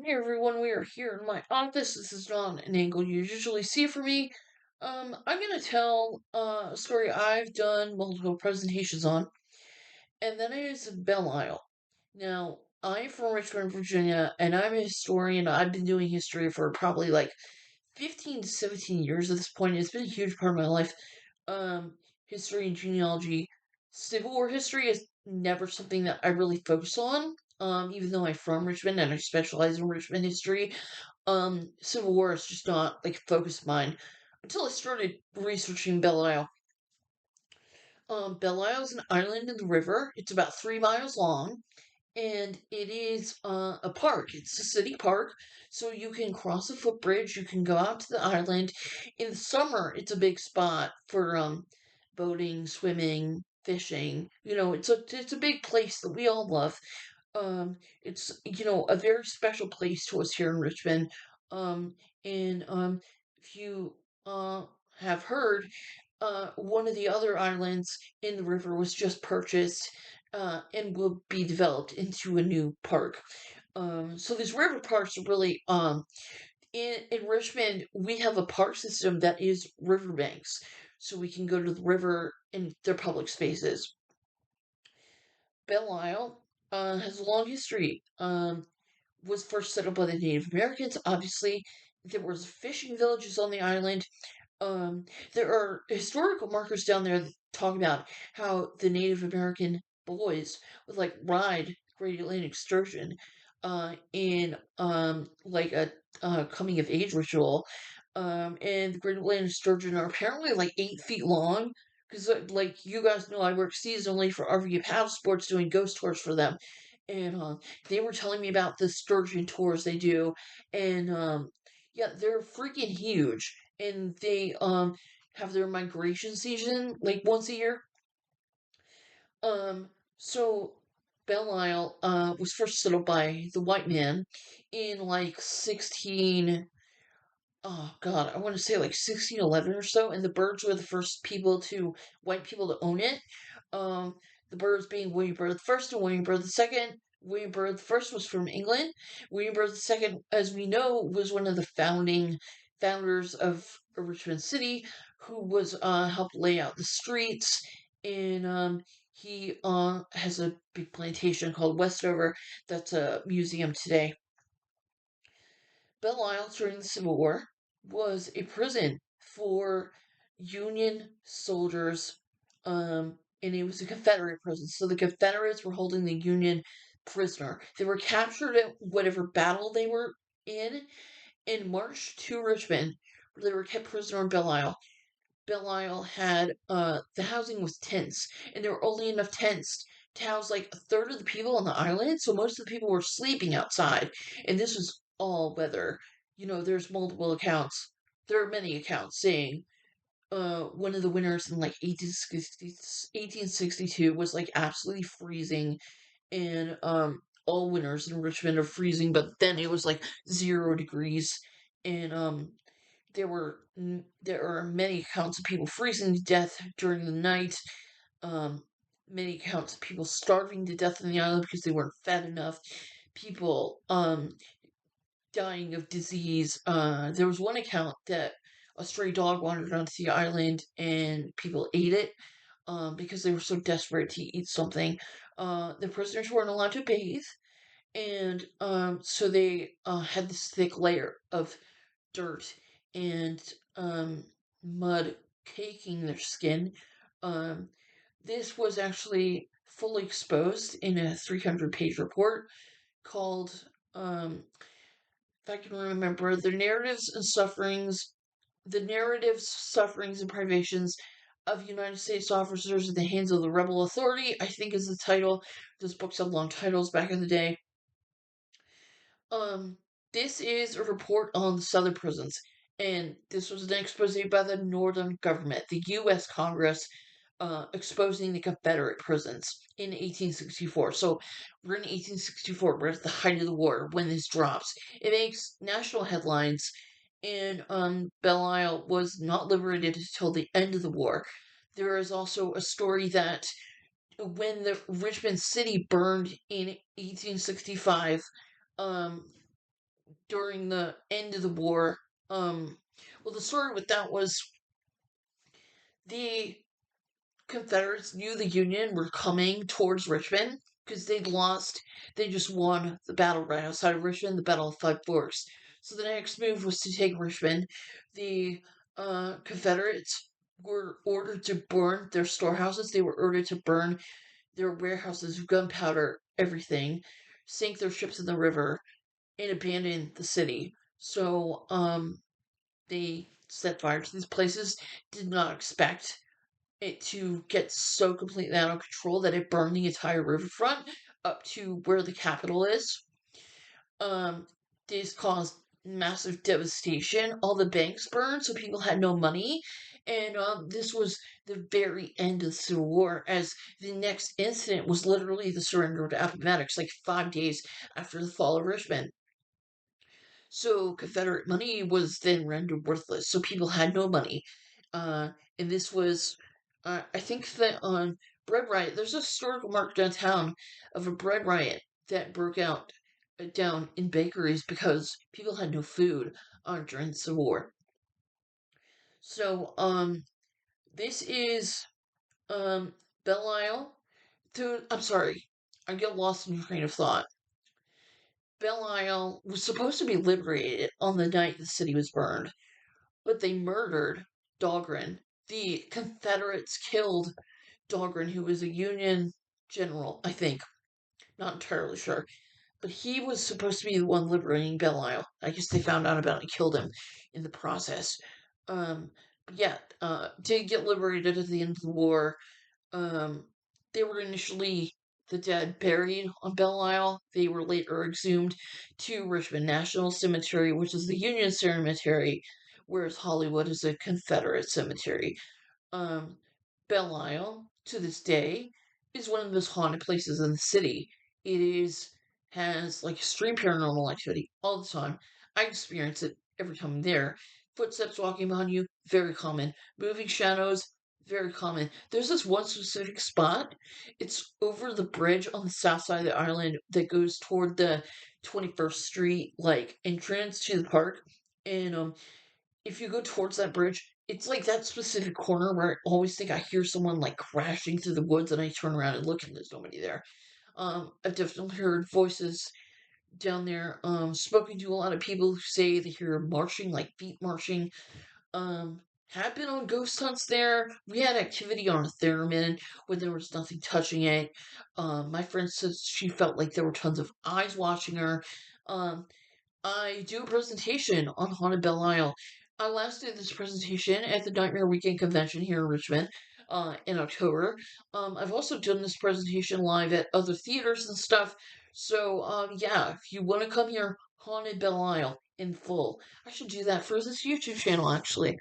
Hey everyone, we are here in my office. This is not an angle you usually see for me. I'm gonna tell a story I've done multiple presentations on, and that is Belle Isle. Now, I'm from Richmond, Virginia, and I'm a historian. I've been doing history for probably like 15 to 17 years at this point. It's been a huge part of my life. History and genealogy. Civil War history is never something that I really focus on. Even though I'm from Richmond and I specialize in Richmond history, Civil War is just not like a focus of mine until I started researching Belle Isle. Belle Isle is an island in the river. It's about 3 miles long, and it is a park. It's a city park, so you can cross a footbridge. You can go out to the island. In the summer, it's a big spot for boating, swimming, fishing. It's a big place that we all love. It's a very special place to us here in Richmond. Um, and if you have heard, one of the other islands in the river was just purchased and will be developed into a new park. So these river parks are really in Richmond. We have a park system that is riverbanks, so we can go to the river in their public spaces. Belle Isle has a long history. Was first settled by the Native Americans. Obviously, there was fishing villages on the island. There are historical markers down there that talk about how the Native American boys would like ride Great Atlantic Sturgeon in like a coming of age ritual. And the Great Atlantic Sturgeon are apparently like 8 feet long. Because, like, you guys know, I work seasonally for RV Paddle Sports doing ghost tours for them. And they were telling me about the sturgeon tours they do. And yeah, they're freaking huge. And they have their migration season like once a year. So Belle Isle was first settled by the white man in like 16, oh god, I want to say like 1611 or so, and the Birds were the first white people to own it. Um, the Birds being William Byrd the First and William Byrd the Second. William Byrd the First was from England. William Byrd the Second, as we know, was one of the founders of Richmond City, who was helped lay out the streets, and he has a big plantation called Westover that's a museum today. Belle Isle during the Civil War was a prison for Union soldiers, and it was a Confederate prison. So the Confederates were holding the Union prisoner. They were captured at whatever battle they were in and marched to Richmond, where they were kept prisoner in Belle Isle. Belle Isle had the housing was tents, and there were only enough tents to house like a third of the people on the island. So most of the people were sleeping outside, and this was all weather. There's multiple accounts. There are many accounts saying one of the winters in like 1862 was like absolutely freezing, and all winters in Richmond are freezing, but then it was like 0 degrees, and there are many accounts of people freezing to death during the night. Um, Many accounts of people starving to death on the island because they weren't fed enough. People dying of disease. There was one account that a stray dog wandered onto the island and people ate it because they were so desperate to eat something. The prisoners weren't allowed to bathe, and so they had this thick layer of dirt and mud caking their skin. Um, this was actually fully exposed in a 300-page report called, if I can remember, the narratives, sufferings, and privations of United States officers in the hands of the rebel authority, I think is the title. Those books had long titles back in the day. Um, this is a report on the southern prisons, and this was an expose by the Northern government, the U.S. Congress, exposing the Confederate prisons in 1864. So we're in 1864. We're at the height of the war when this drops. It makes national headlines, and Belle Isle was not liberated until the end of the war. There is also a story that when the Richmond city burned in 1865, um, during the end of the war. Well, the story with that was the Confederates knew the Union were coming towards Richmond because they'd lost. They just won the battle right outside of Richmond, the Battle of Five Forks. So the next move was to take Richmond. The Confederates were ordered to burn their storehouses. They were ordered to burn their warehouses, gunpowder, everything, sink their ships in the river, and abandon the city. So they set fire to these places. Did not expect it to get so completely out of control that it burned the entire riverfront up to where the capital is. Um, this caused massive devastation. All the banks burned, so people had no money. And this was the very end of the Civil War, as the next incident was literally the surrender of Appomattox, like 5 days after the fall of Richmond. So Confederate money was then rendered worthless. So people had no money. And this was, I think that on bread riot, there's a historical mark downtown of a bread riot that broke out down in bakeries because people had no food during the Civil War. So this is Belle Isle. I'm sorry, I get lost in your train of thought. Belle Isle was supposed to be liberated on the night the city was burned, but they murdered Dahlgren. The Confederates killed Dahlgren, who was a Union general, I think. Not entirely sure. But he was supposed to be the one liberating Belle Isle. I guess they found out about it and killed him in the process. But yeah, did get liberated at the end of the war. Um, they were initially the dead buried on Belle Isle. They were later exhumed to Richmond National Cemetery, which is the Union cemetery, whereas Hollywood is a Confederate cemetery. Um, Belle Isle, to this day, is one of the most haunted places in the city. It is has like extreme paranormal activity all the time. I experience it every time I'm there. Footsteps walking behind you, very common. Moving shadows, very common. There's this one specific spot. It's over the bridge on the south side of the island that goes toward the 21st Street like entrance to the park. And if you go towards that bridge, it's like that specific corner where I always think I hear someone like crashing through the woods, and I turn around and look, and there's nobody there. I've definitely heard voices down there. Spoken to a lot of people who say they hear marching, like feet marching. Um, have been on ghost hunts there. We had activity on a theremin when there was nothing touching it. My friend says she felt like there were tons of eyes watching her. Um, I do a presentation on Haunted Belle Isle. I last did this presentation at the Nightmare Weekend convention here in Richmond in October. I've also done this presentation live at other theaters and stuff. So, yeah, if you want to come here, Haunted Belle Isle in full. I should do that for this YouTube channel, actually.